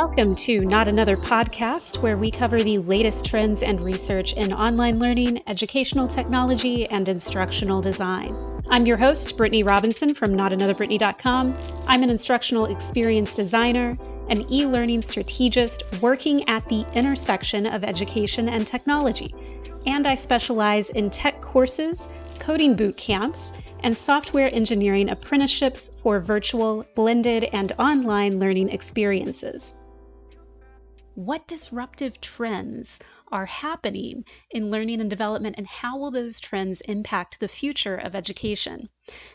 Welcome to Not Another Podcast, where we cover the latest trends and research in online learning, educational technology, and instructional design. I'm your host, Brittany Robinson from NotAnotherBrittany.com. I'm an instructional experience designer, an e-learning strategist working at the intersection of education and technology. And I specialize in tech courses, coding boot camps, and software engineering apprenticeships for virtual, blended, and online learning experiences. What disruptive trends are happening in learning and development, and how will those trends impact the future of education?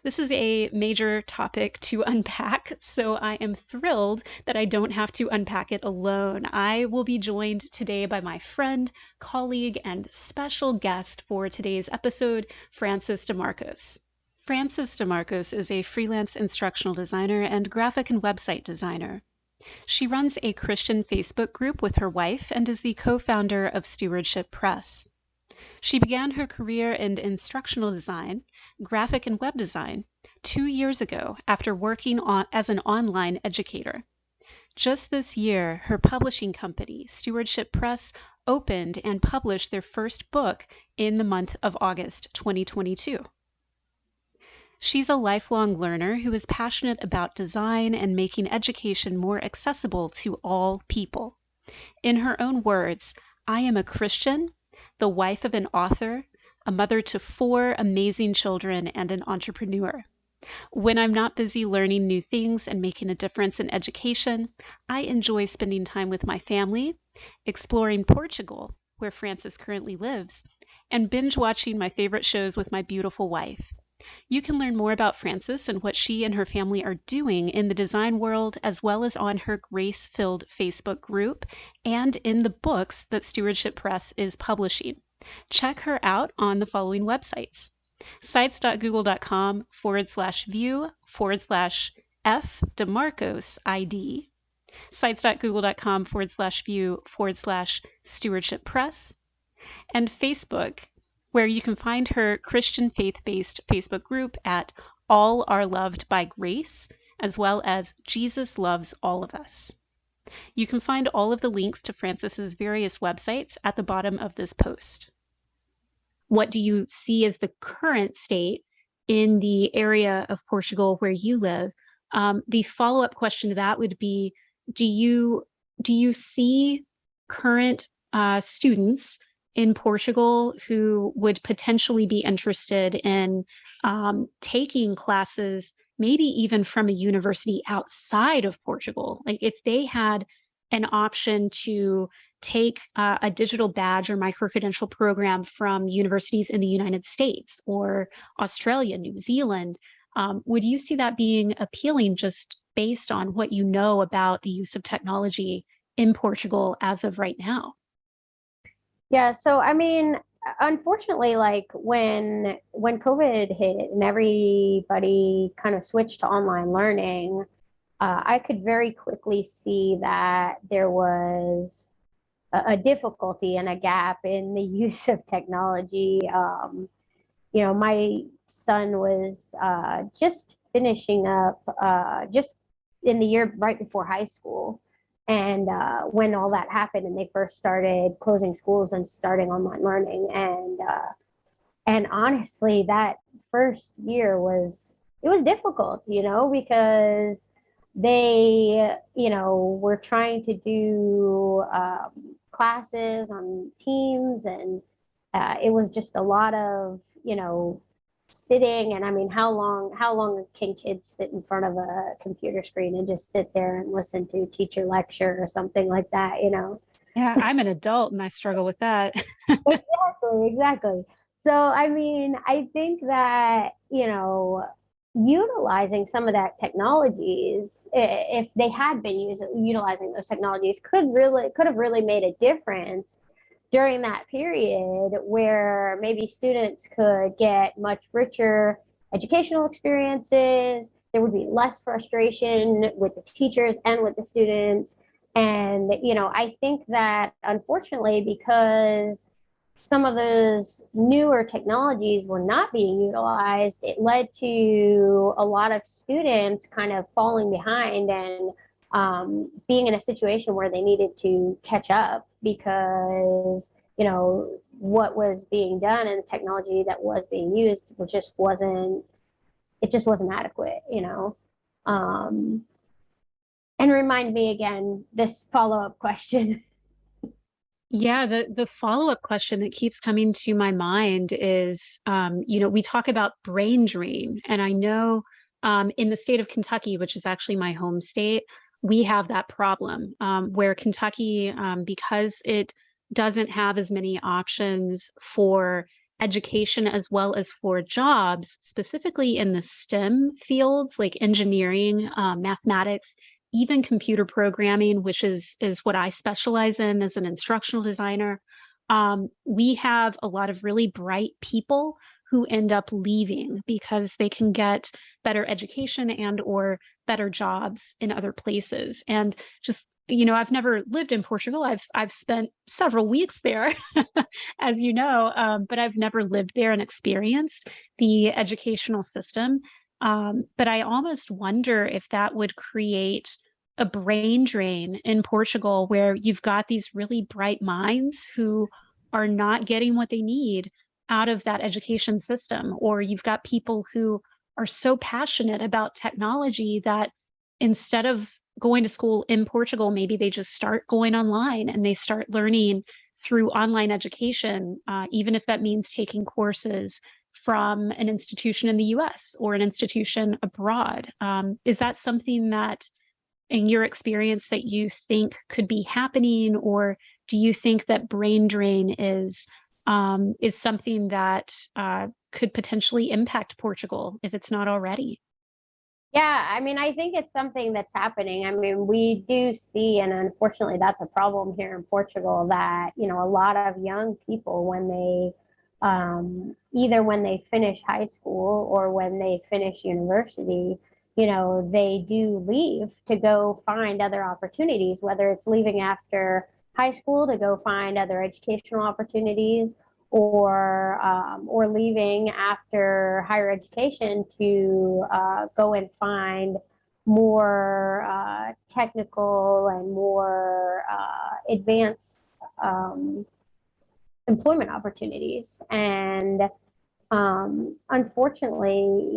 This is a major topic to unpack, so I am thrilled that I don't have to unpack it alone. I will be joined today by my friend, colleague, and special guest for today's episode, Frances DeMarcos. Frances DeMarcos is a freelance instructional designer and graphic and website designer. She runs a Christian Facebook group with her wife and is the co-founder of Stewardship Press. She began her career in instructional design, graphic and web design 2 years ago after working as an online educator. Just this year, her publishing company, Stewardship Press, opened and published their first book in the month of August 2022. She's a lifelong learner who is passionate about design and making education more accessible to all people. In her own words, I am a Christian, the wife of an author, a mother to 4 amazing children, and an entrepreneur. When I'm not busy learning new things and making a difference in education, I enjoy spending time with my family, exploring Portugal, where Frances currently lives, and binge watching my favorite shows with my beautiful wife. You can learn more about Frances and what she and her family are doing in the design world, as well as on her grace-filled Facebook group and in the books that Stewardship Press is publishing. Check her out on the following websites: sites.google.com/view/F DeMarcos ID, sites.google.com/view/Stewardship Press, and Facebook, where you can find her Christian faith-based Facebook group at All Are Loved by Grace, as well as Jesus Loves All of Us. You can find all of the links to Frances's various websites at the bottom of this post. What do you see as the current state in the area of Portugal where you live? The follow-up question to that would be, do you see current students in Portugal who would potentially be interested in taking classes, maybe even from a university outside of Portugal? Like if they had an option to take a digital badge or micro-credential program from universities in the United States or Australia, New Zealand, would you see that being appealing just based on what you know about the use of technology in Portugal as of right now? Yeah, so I mean, unfortunately, like when COVID hit and everybody kind of switched to online learning, I could very quickly see that there was a difficulty and a gap in the use of technology. My son was just finishing up just in the year right before high school. And when all that happened and they first started closing schools and starting online learning, and honestly, that first year was difficult, because they, were trying to do classes on Teams, and it was just a lot of, sitting. And I mean, how long can kids sit in front of a computer screen and just sit there and listen to a teacher lecture or something like that, Yeah, I'm an adult and I struggle with that. Exactly. So, I mean, I think that, utilizing some of that technologies, if they had been utilizing those technologies, could have really made a difference during that period, where maybe students could get much richer educational experiences. There would be less frustration with the teachers and with the students. And, I think that unfortunately, because some of those newer technologies were not being utilized, it led to a lot of students kind of falling behind and being in a situation where they needed to catch up because, what was being done and the technology that was being used it just wasn't adequate. Um, and remind me again, this follow-up question. Yeah, the follow-up question that keeps coming to my mind is, we talk about brain drain, and I know in the state of Kentucky, which is actually my home state, we have that problem where Kentucky, because it doesn't have as many options for education as well as for jobs, specifically in the STEM fields like engineering, mathematics, even computer programming, which is what I specialize in as an instructional designer. We have a lot of really bright people who end up leaving because they can get better education and or better jobs in other places. And just I've never lived in Portugal. I've spent several weeks there, as you know, but I've never lived there and experienced the educational system. But I almost wonder if that would create a brain drain in Portugal where you've got these really bright minds who are not getting what they need out of that education system, or you've got people who are so passionate about technology that instead of going to school in Portugal, maybe they just start going online and they start learning through online education, even if that means taking courses from an institution in the US or an institution abroad. Is that something that in your experience that you think could be happening, or do you think that brain drain is something that could potentially impact Portugal if it's not already? Yeah, I mean, I think it's something that's happening. I mean, we do see, and unfortunately, that's a problem here in Portugal, that, a lot of young people, when either when they finish high school or when they finish university, they do leave to go find other opportunities, whether it's leaving after high school to go find other educational opportunities, or leaving after higher education to go and find more technical and more advanced employment opportunities. And unfortunately,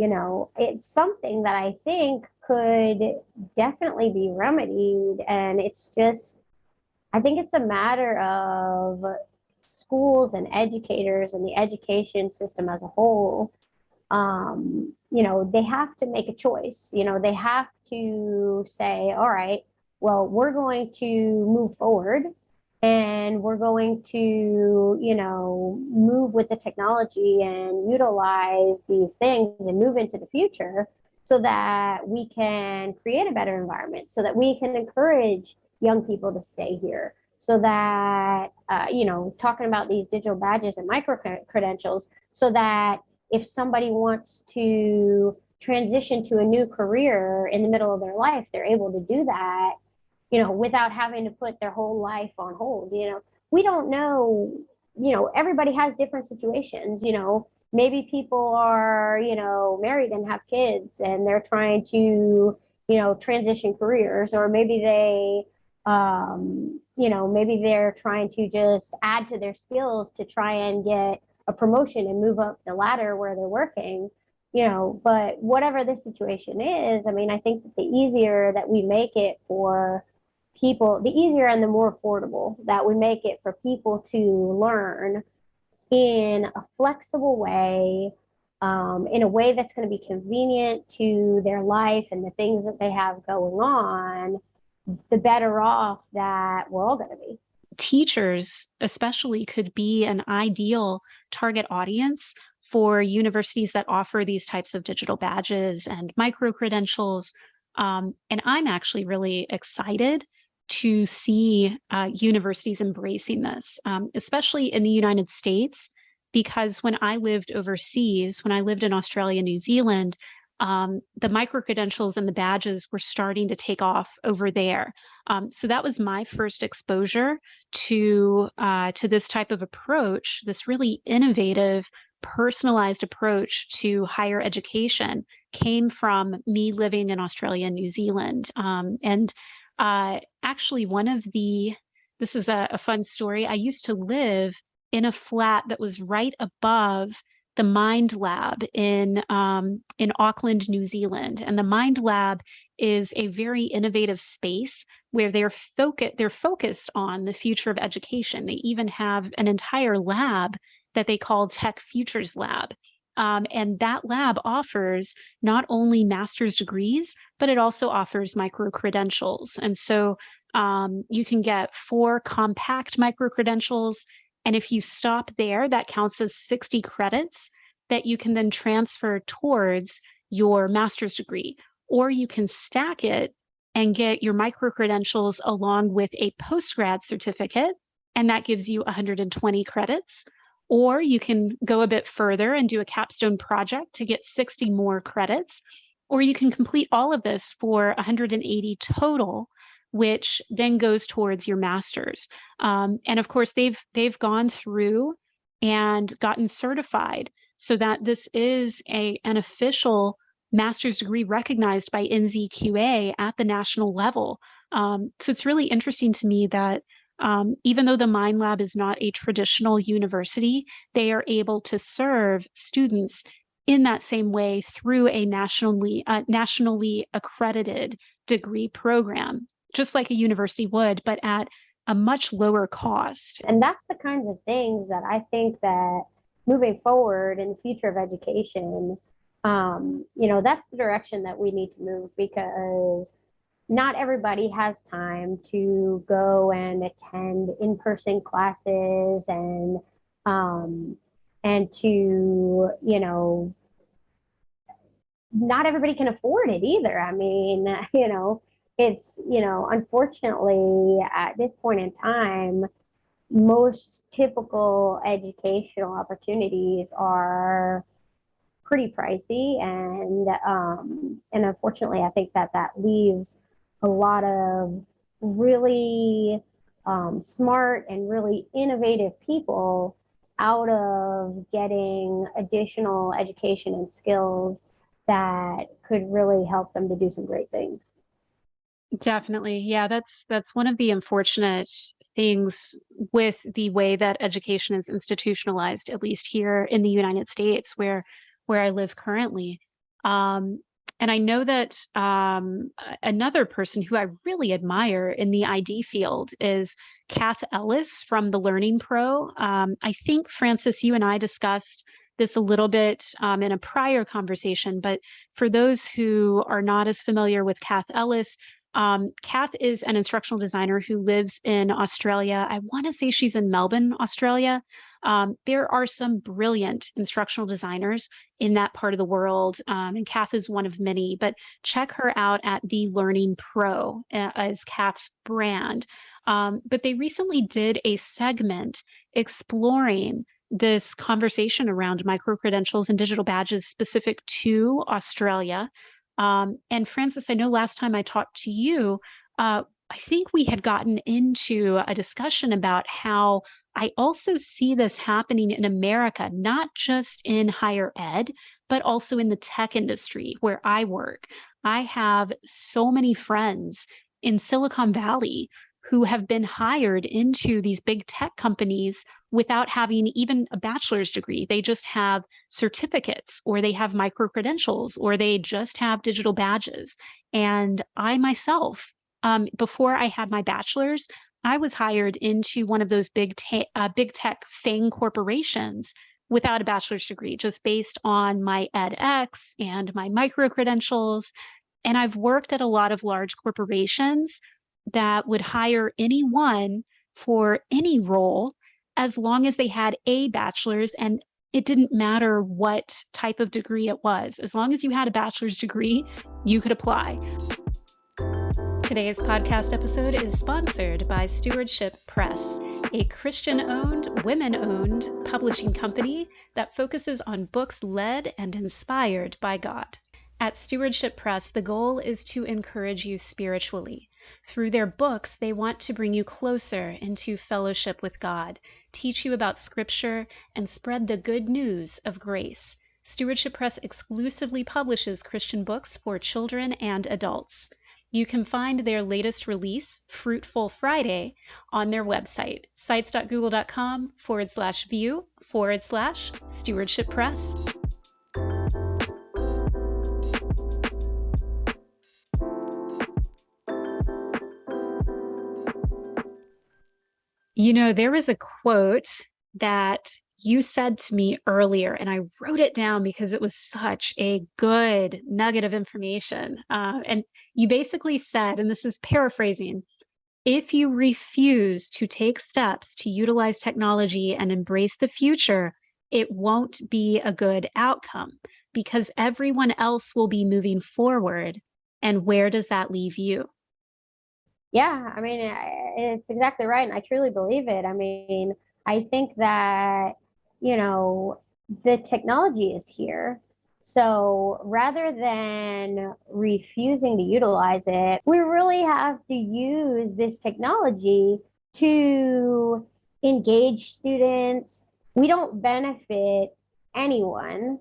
it's something that I think could definitely be remedied. And I think it's a matter of schools and educators and the education system as a whole. They have to make a choice. They have to say, all right, well, we're going to move forward and we're going to, move with the technology and utilize these things and move into the future so that we can create a better environment, so that we can encourage young people to stay here, so that, talking about these digital badges and micro credentials, so that if somebody wants to transition to a new career in the middle of their life, they're able to do that, without having to put their whole life on hold. We don't know, everybody has different situations. Maybe people are, married and have kids and they're trying to, transition careers, or maybe maybe they're trying to just add to their skills to try and get a promotion and move up the ladder where they're working. But whatever the situation is, I mean, I think that the easier that we make it for people, the easier and the more affordable that we make it for people to learn in a flexible way, in a way that's going to be convenient to their life and the things that they have going on, the better off that we're all going to be. Teachers, especially, could be an ideal target audience for universities that offer these types of digital badges and micro credentials. And I'm actually really excited to see universities embracing this, especially in the United States, because when I lived overseas, when I lived in Australia, New Zealand, the micro credentials and the badges were starting to take off over there. So that was my first exposure to this type of approach, this really innovative, personalized approach to higher education came from me living in Australia and New Zealand. And Actually, this is a fun story. I used to live in a flat that was right above the Mind Lab in Auckland, New Zealand. And the Mind Lab is a very innovative space where they're focused on the future of education. They even have an entire lab that they call Tech Futures Lab. And that lab offers not only master's degrees, but it also offers micro credentials. And so you can get 4 compact micro credentials. And if you stop there, that counts as 60 credits that you can then transfer towards your master's degree. Or you can stack it and get your micro credentials along with a postgrad certificate, and that gives you 120 credits. Or you can go a bit further and do a capstone project to get 60 more credits. Or you can complete all of this for 180 total, which then goes towards your master's. And of course, they've gone through and gotten certified so that this is an official master's degree recognized by NZQA at the national level. So it's really interesting to me that even though the Mind Lab is not a traditional university, they are able to serve students in that same way through a nationally accredited degree program, just like a university would, but at a much lower cost. And that's the kinds of things that I think that moving forward in the future of education, that's the direction that we need to move, because not everybody has time to go and attend in-person classes and to, not everybody can afford it either. I mean, it's, unfortunately at this point in time, most typical educational opportunities are pretty pricey, and unfortunately, I think that leaves a lot of really smart and really innovative people out of getting additional education and skills that could really help them to do some great things. Definitely. Yeah, that's one of the unfortunate things with the way that education is institutionalized, at least here in the United States, where I live currently. And I know that another person who I really admire in the ID field is Kath Ellis from the Learning Pro. I think, Frances, you and I discussed this a little bit in a prior conversation, but for those who are not as familiar with Kath Ellis, Kath is an instructional designer who lives in Australia. I want to say she's in Melbourne, Australia. There are some brilliant instructional designers in that part of the world, and Kath is one of many, but check her out at The Learning Pro as Kath's brand. But they recently did a segment exploring this conversation around micro-credentials and digital badges specific to Australia. And Frances, I know last time I talked to you, I think we had gotten into a discussion about how I also see this happening in America, not just in higher ed, but also in the tech industry where I work. I have so many friends in Silicon Valley who have been hired into these big tech companies without having even a bachelor's degree. They just have certificates, or they have micro credentials, or they just have digital badges. And I myself, before I had my bachelor's, I was hired into one of those big tech FANG corporations without a bachelor's degree, just based on my edX and my micro credentials. And I've worked at a lot of large corporations that would hire anyone for any role as long as they had a bachelor's, and it didn't matter what type of degree it was. As long as you had a bachelor's degree, you could apply. Today's podcast episode is sponsored by Stewardship Press, a Christian-owned, women-owned publishing company that focuses on books led and inspired by God. At Stewardship Press, the goal is to encourage you spiritually. Through their books, they want to bring you closer into fellowship with God, teach you about Scripture, and spread the good news of grace. Stewardship Press exclusively publishes Christian books for children and adults. You can find their latest release, Fruitful Friday, on their website, sites.google.com/view/Stewardship Press. You know, there was a quote that you said to me earlier, and I wrote it down because it was such a good nugget of information. And you basically said, and this is paraphrasing, if you refuse to take steps to utilize technology and embrace the future, it won't be a good outcome because everyone else will be moving forward. And where does that leave you? Yeah, I mean, it's exactly right. And I truly believe it. I mean, I think that, you know, the technology is here. So rather than refusing to utilize it, we really have to use this technology to engage students. We don't benefit anyone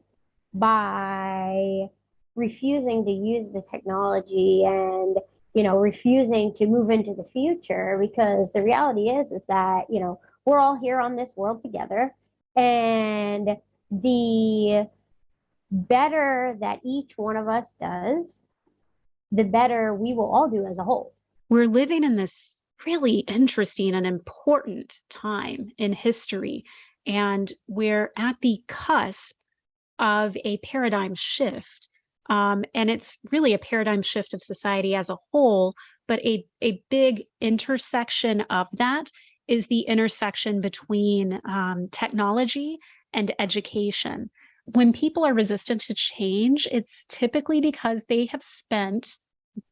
by refusing to use the technology and refusing to move into the future, because the reality is that, we're all here on this world together, and the better that each one of us does, the better we will all do as a whole. We're living in this really interesting and important time in history, and we're at the cusp of a paradigm shift. And it's really a paradigm shift of society as a whole, but a big intersection of that is the intersection between technology and education. When people are resistant to change, it's typically because they have spent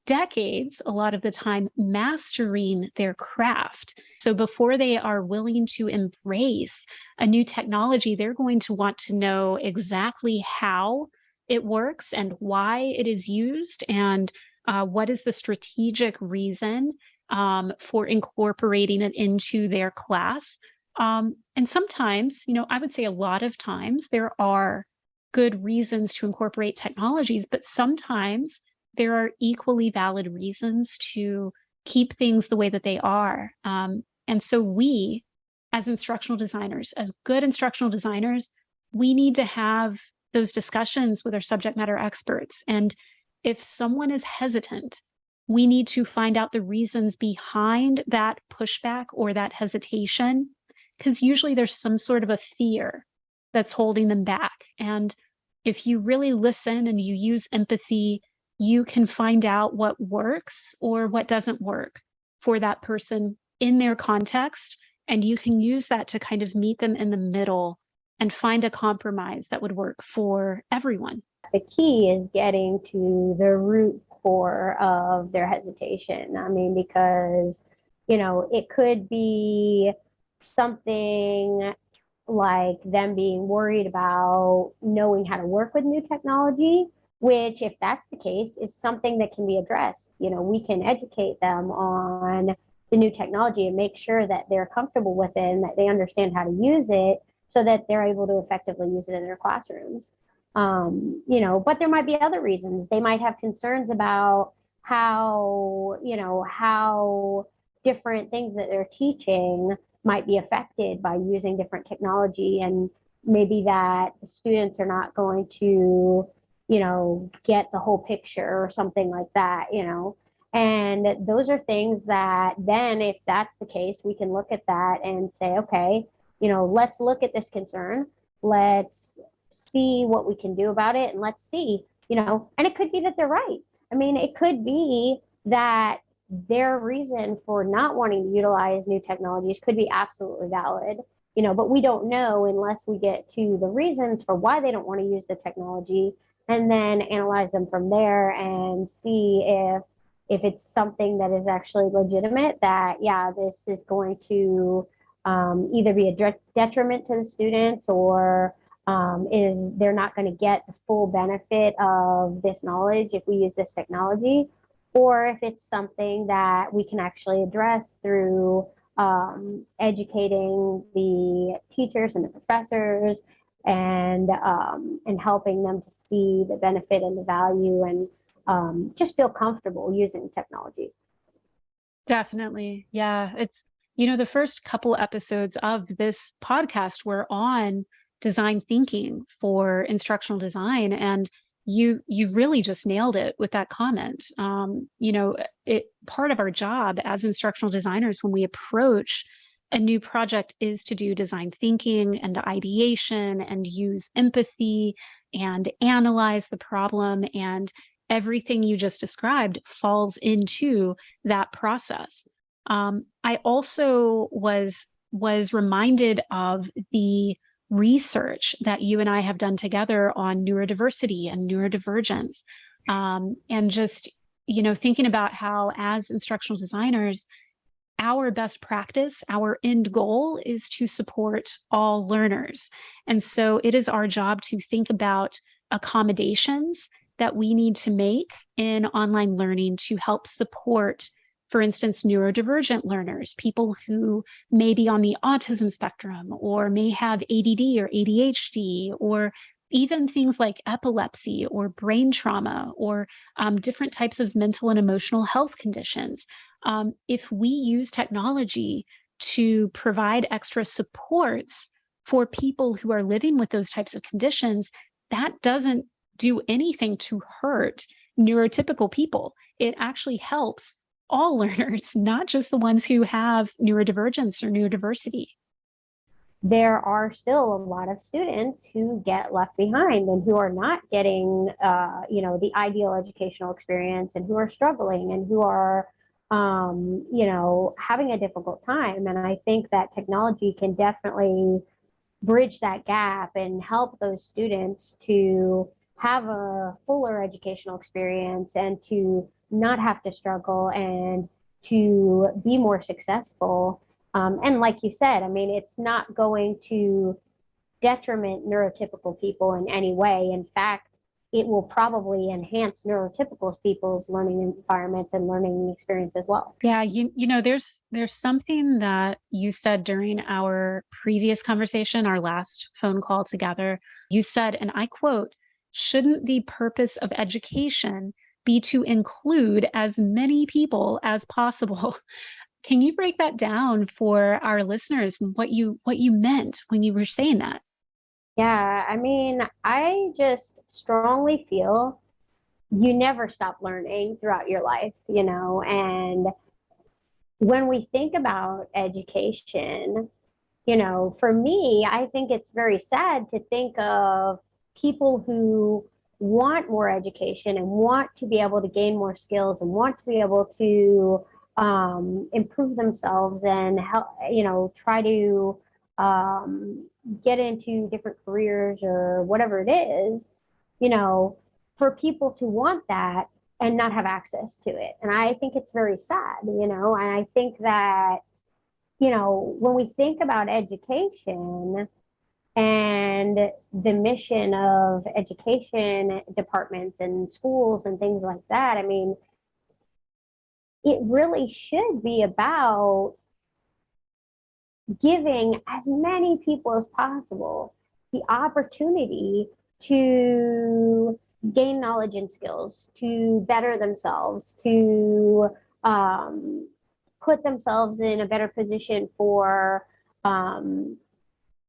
decades, a lot of the time, mastering their craft. So before they are willing to embrace a new technology, they're going to want to know exactly how it works and why it is used, and what is the strategic reason for incorporating it into their class. And sometimes, I would say a lot of times, there are good reasons to incorporate technologies, but sometimes there are equally valid reasons to keep things the way that they are. And so we, as instructional designers, as good instructional designers, we need to have those discussions with our subject matter experts. And if someone is hesitant, we need to find out the reasons behind that pushback or that hesitation, because usually there's some sort of a fear that's holding them back. And if you really listen and you use empathy, you can find out what works or what doesn't work for that person in their context. And you can use that to kind of meet them in the middle and find a compromise that would work for everyone. The key is getting to the root core of their hesitation. I mean, because, it could be something like them being worried about knowing how to work with new technology, which, if that's the case, is something that can be addressed. We can educate them on the new technology and make sure that they're comfortable with it and that they understand how to use it so that they're able to effectively use it in their classrooms. But there might be other reasons. They might have concerns about how different things that they're teaching might be affected by using different technology, and maybe that the students are not going to get the whole picture or something like that. And those are things that then, if that's the case, we can look at that and say, okay, let's look at this concern. Let's see what we can do about it. And let's see, and it could be that they're right. I mean, it could be that their reason for not wanting to utilize new technologies could be absolutely valid, but we don't know unless we get to the reasons for why they don't want to use the technology, and then analyze them from there and see if it's something that is actually legitimate, that, yeah, this is going to either be a detriment to the students, or is they're not going to get the full benefit of this knowledge if we use this technology, or if it's something that we can actually address through educating the teachers and the professors, and helping them to see the benefit and the value, and just feel comfortable using technology. Definitely. Yeah. The first couple episodes of this podcast were on design thinking for instructional design. And you really just nailed it with that comment. Part of our job as instructional designers when we approach a new project is to do design thinking and ideation and use empathy and analyze the problem. And everything you just described falls into that process. I also was reminded of the research that you and I have done together on neurodiversity and neurodivergence, and just thinking about how as instructional designers, our best practice, our end goal is to support all learners, and so it is our job to think about accommodations that we need to make in online learning to help support, for instance, neurodivergent learners, people who may be on the autism spectrum or may have ADD or ADHD, or even things like epilepsy or brain trauma or different types of mental and emotional health conditions. If we use technology to provide extra supports for people who are living with those types of conditions, that doesn't do anything to hurt neurotypical people. It actually helps all learners, not just the ones who have neurodivergence or neurodiversity. There are still a lot of students who get left behind and who are not getting, the ideal educational experience, and who are struggling and who are, having a difficult time. And I think that technology can definitely bridge that gap and help those students to have a fuller educational experience and to not have to struggle and to be more successful. And like you said, I mean, it's not going to detriment neurotypical people in any way. In fact, it will probably enhance neurotypical people's learning environments and learning experience as well. Yeah, there's something that you said during our previous conversation, our last phone call together. You said, and I quote, "Shouldn't the purpose of education be to include as many people as possible?" Can you break that down for our listeners, what you meant when you were saying that? Yeah, I mean, I just strongly feel you never stop learning throughout your life, and when we think about education, for me, I think it's very sad to think of people who want more education and want to be able to gain more skills and want to be able to improve themselves and help, try to get into different careers or whatever it is, for people to want that and not have access to it. And I think it's very sad, and I think that, when we think about education and the mission of education departments and schools and things like that, I mean, it really should be about giving as many people as possible the opportunity to gain knowledge and skills, to better themselves, to put themselves in a better position for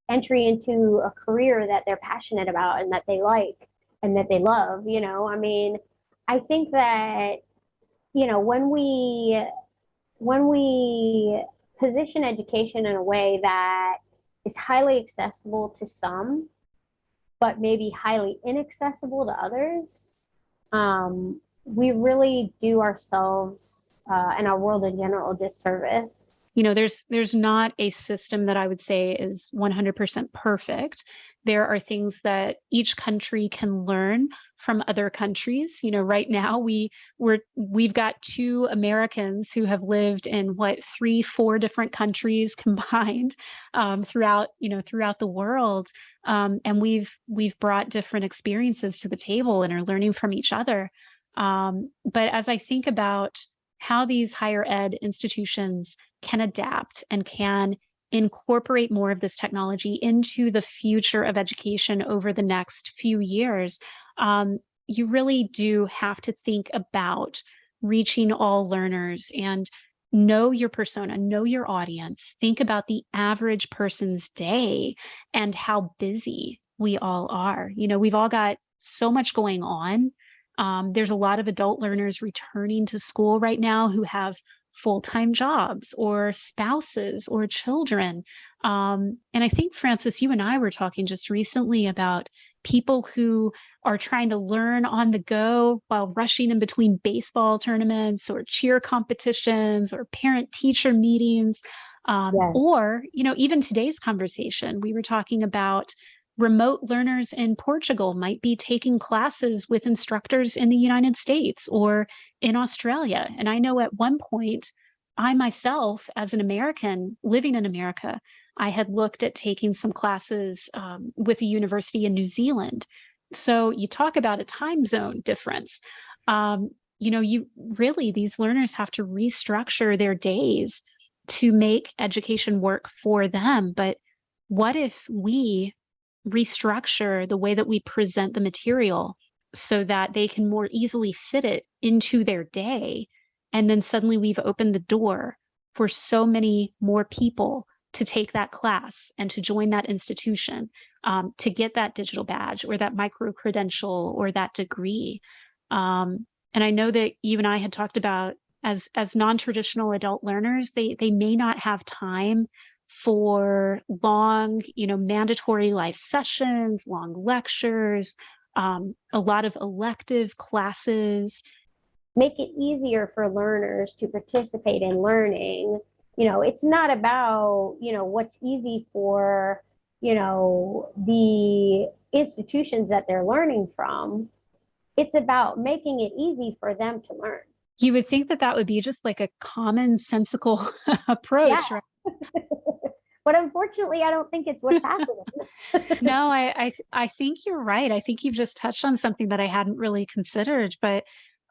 entry into a career that they're passionate about and that they like and that they love. I mean, I think that, when we position education in a way that is highly accessible to some, but maybe highly inaccessible to others, we really do ourselves and our world in general disservice. There's not a system that I would say is 100% perfect. There are things that each country can learn from other countries. Right now we've got two Americans who have lived in 3-4 different countries combined throughout the world, and we've brought different experiences to the table and are learning from each other. But as I think about how these higher ed institutions can adapt and can incorporate more of this technology into the future of education over the next few years, you really do have to think about reaching all learners and know your persona, know your audience. Think about the average person's day and how busy we all are. We've all got so much going on. There's a lot of adult learners returning to school right now who have full-time jobs or spouses or children. And I think, Frances, you and I were talking just recently about people who are trying to learn on the go while rushing in between baseball tournaments or cheer competitions or parent teacher meetings. Yes. Or, even today's conversation, we were talking about remote learners in Portugal might be taking classes with instructors in the United States or in Australia. And I know at one point, I myself, as an American living in America, I had looked at taking some classes with a university in New Zealand. So you talk about a time zone difference. You really, these learners have to restructure their days to make education work for them. But what if we restructure the way that we present the material so that they can more easily fit it into their day? And then suddenly we've opened the door for so many more people to take that class and to join that institution, to get that digital badge or that micro credential or that degree. And I know that you and I had talked about as non-traditional adult learners, they may not have time for long, mandatory life sessions, long lectures, a lot of elective classes. Make it easier for learners to participate in learning. It's not about, what's easy for, the institutions that they're learning from. It's about making it easy for them to learn. You would think that would be just like a commonsensical approach, Yeah. right? But unfortunately, I don't think it's what's happening. No, I think you're right. I think you've just touched on something that I hadn't really considered. But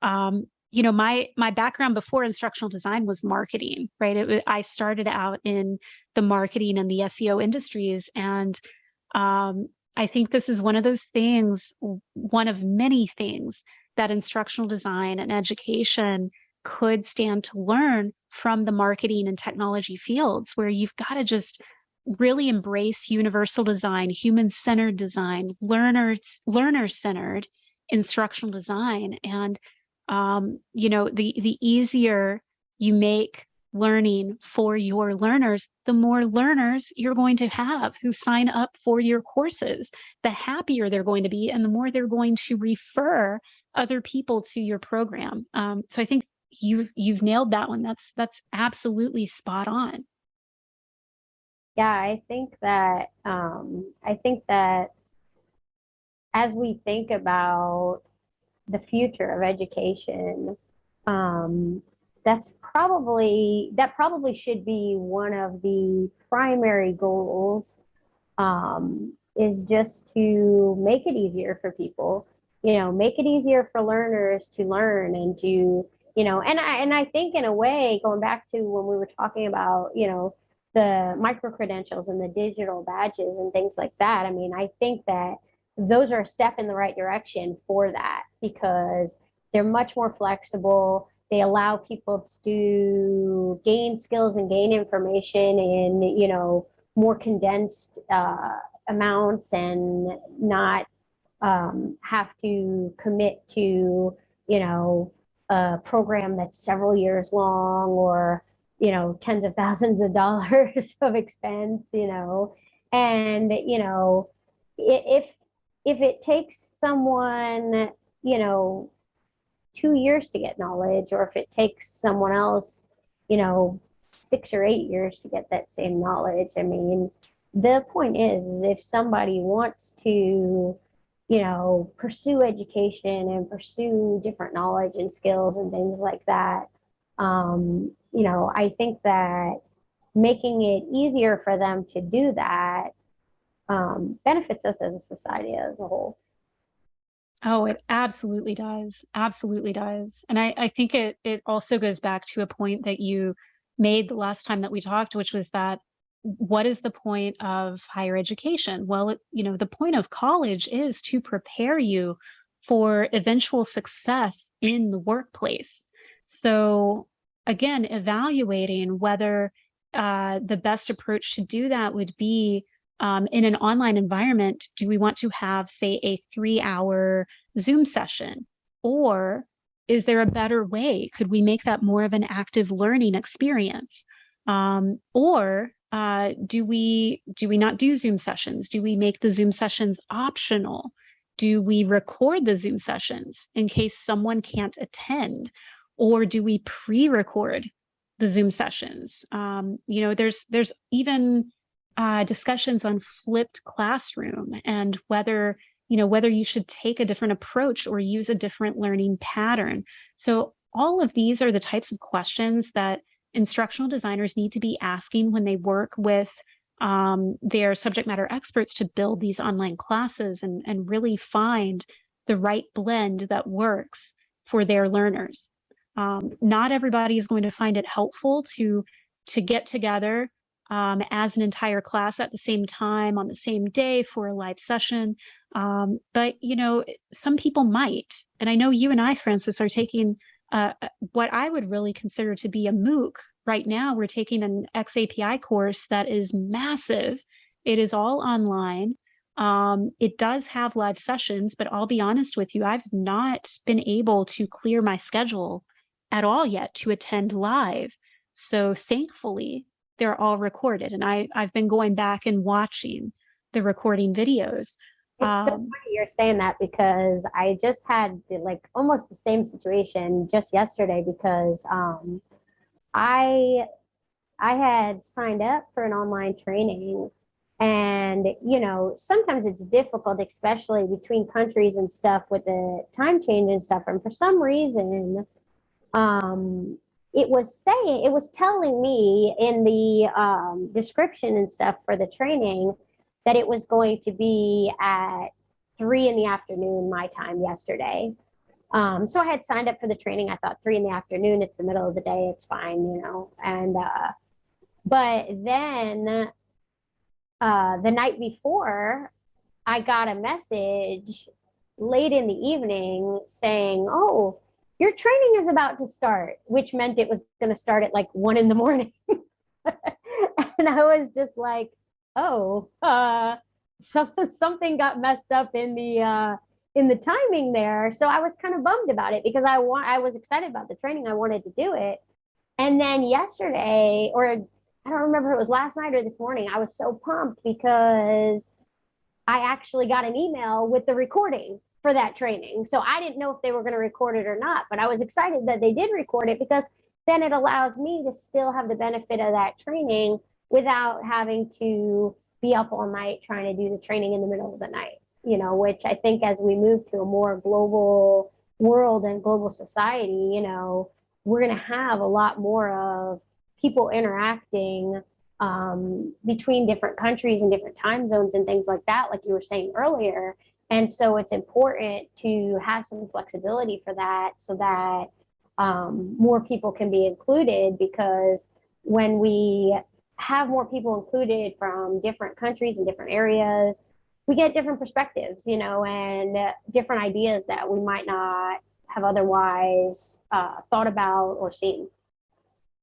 my background before instructional design was marketing, right? I started out in the marketing and the SEO industries, and I think this is one of those things, one of many things that instructional design and education could stand to learn from the marketing and technology fields, where you've got to just really embrace universal design, human-centered design, learner-centered instructional design. And the easier you make learning for your learners, the more learners you're going to have who sign up for your courses, the happier they're going to be, and the more they're going to refer other people to your program. So I think you've nailed that one. That's absolutely spot on. Yeah, I think that as we think about the future of education, um, that probably should be one of the primary goals, is just to make it easier for people, make it easier for learners to learn and to, and I think in a way, going back to when we were talking about, the micro credentials and the digital badges and things like that. I mean, I think that those are a step in the right direction for that, because they're much more flexible. They allow people to gain skills and gain information in, more condensed amounts, and not have to commit to, a program that's several years long, or, tens of thousands of dollars of expense, and, if it takes someone, 2 years to get knowledge, or if it takes someone else, 6 or 8 years to get that same knowledge. I mean, the point is if somebody wants to, pursue education and pursue different knowledge and skills and things like that, I think that making it easier for them to do that benefits us as a society as a whole. Oh, it absolutely does. Absolutely does. And I think it also goes back to a point that you made the last time that we talked, which was that what is the point of higher education? Well, the point of college is to prepare you for eventual success in the workplace. So again, evaluating whether the best approach to do that would be in an online environment. Do we want to have, say, a 3-hour Zoom session? Or is there a better way? Could we make that more of an active learning experience? Or do we not do Zoom sessions? Do we make the Zoom sessions optional? Do we record the Zoom sessions in case someone can't attend? Or do we pre-record the Zoom sessions? There's even discussions on flipped classroom and whether you should take a different approach or use a different learning pattern. So all of these are the types of questions that instructional designers need to be asking when they work with their subject matter experts to build these online classes and really find the right blend that works for their learners. Not everybody is going to find it helpful to get together as an entire class at the same time on the same day for a live session. But some people might. And I know you and I, Frances, are taking what I would really consider to be a MOOC. Right now, we're taking an XAPI course that is massive. It is all online. It does have live sessions, but I'll be honest with you, I've not been able to clear my schedule at all yet to attend live. So thankfully, they're all recorded. And I've been going back and watching the recording videos. It's so funny you're saying that because I just had almost the same situation just yesterday because I had signed up for an online training, and sometimes it's difficult, especially between countries and stuff with the time change and stuff. And for some reason, it was telling me in the description and stuff for the training that it was going to be at 3 p.m. my time yesterday. So I had signed up for the training. I thought 3 p.m, it's the middle of the day, it's fine, And but then the night before, I got a message late in the evening saying, "Oh, your training is about to start," which meant it was going to start at 1 a.m. And I was just like, "Oh, something got messed up in the timing there." So I was kind of bummed about it because I was excited about the training. I wanted to do it. And then yesterday, or I don't remember if it was last night or this morning, I was so pumped because I actually got an email with the recording for that training. So I didn't know if they were going to record it or not, but I was excited that they did record it because then it allows me to still have the benefit of that training without having to be up all night trying to do the training in the middle of the night, which I think as we move to a more global world and global society, we're going to have a lot more of people interacting between different countries and different time zones and things like that, like you were saying earlier. And so it's important to have some flexibility for that so that more people can be included, because when we have more people included from different countries and different areas, we get different perspectives, and different ideas that we might not have otherwise thought about or seen.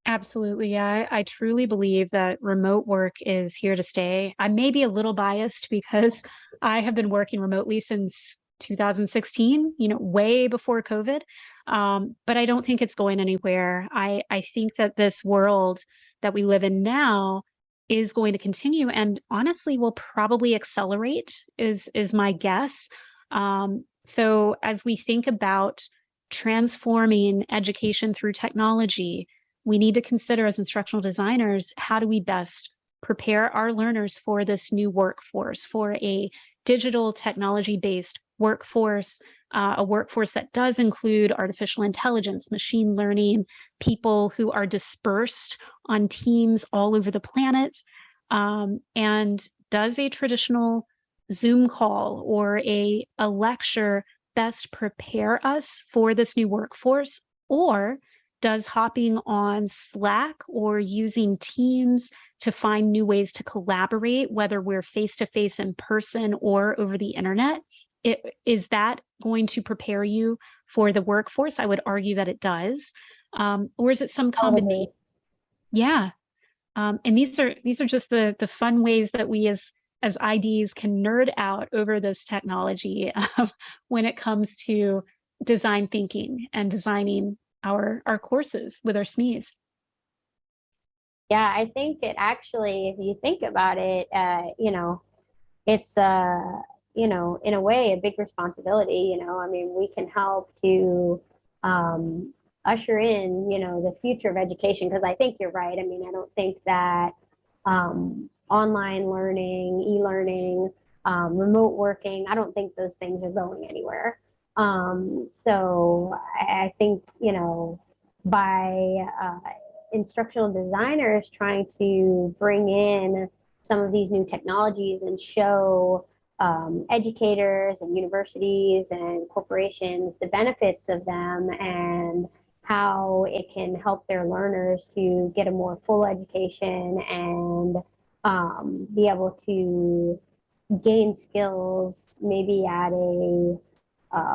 Absolutely. Yeah, I truly believe that remote work is here to stay. I may be a little biased because I have been working remotely since 2016, way before COVID. But I don't think it's going anywhere. I think that this world that we live in now is going to continue and honestly will probably accelerate is my guess. So as we think about transforming education through technology, we need to consider as instructional designers, how do we best prepare our learners for this new workforce, for a digital technology-based workforce, a workforce that does include artificial intelligence, machine learning, people who are dispersed on teams all over the planet. And does a traditional Zoom call or a lecture best prepare us for this new workforce? Or does hopping on Slack or using Teams to find new ways to collaborate, whether we're face-to-face in person or over the internet, Is that going to prepare you for the workforce? I would argue that it does. Or is it some combination? Yeah. And these are just the fun ways that we as IDs can nerd out over this technology when it comes to design thinking and designing our courses with our SMEs. Yeah, I think it actually, if you think about it, it's in a way, a big responsibility. I mean, we can help to usher in, the future of education. Because I think you're right. I mean, I don't think that online learning, e-learning, remote working, I don't think those things are going anywhere. So I think, by instructional designers trying to bring in some of these new technologies and show educators and universities and corporations the benefits of them and how it can help their learners to get a more full education and be able to gain skills maybe at a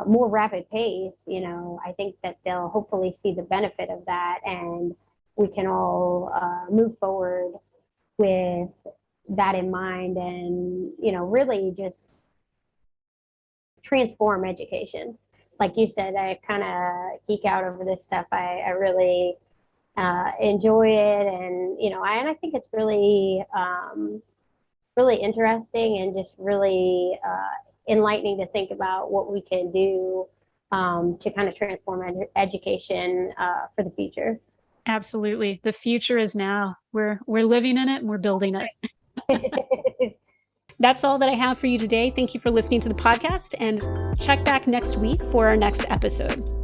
more rapid pace. I think that they'll hopefully see the benefit of that, and we can all move forward with that in mind, and really just transform education. Like you said, I kind of geek out over this stuff. I really enjoy it, and I think it's really really interesting and just really enlightening to think about what we can do to kind of transform education for the future. Absolutely. The future is now. We're living in it and we're building it. That's all that I have for you today. Thank you for listening to the podcast, and check back next week for our next episode.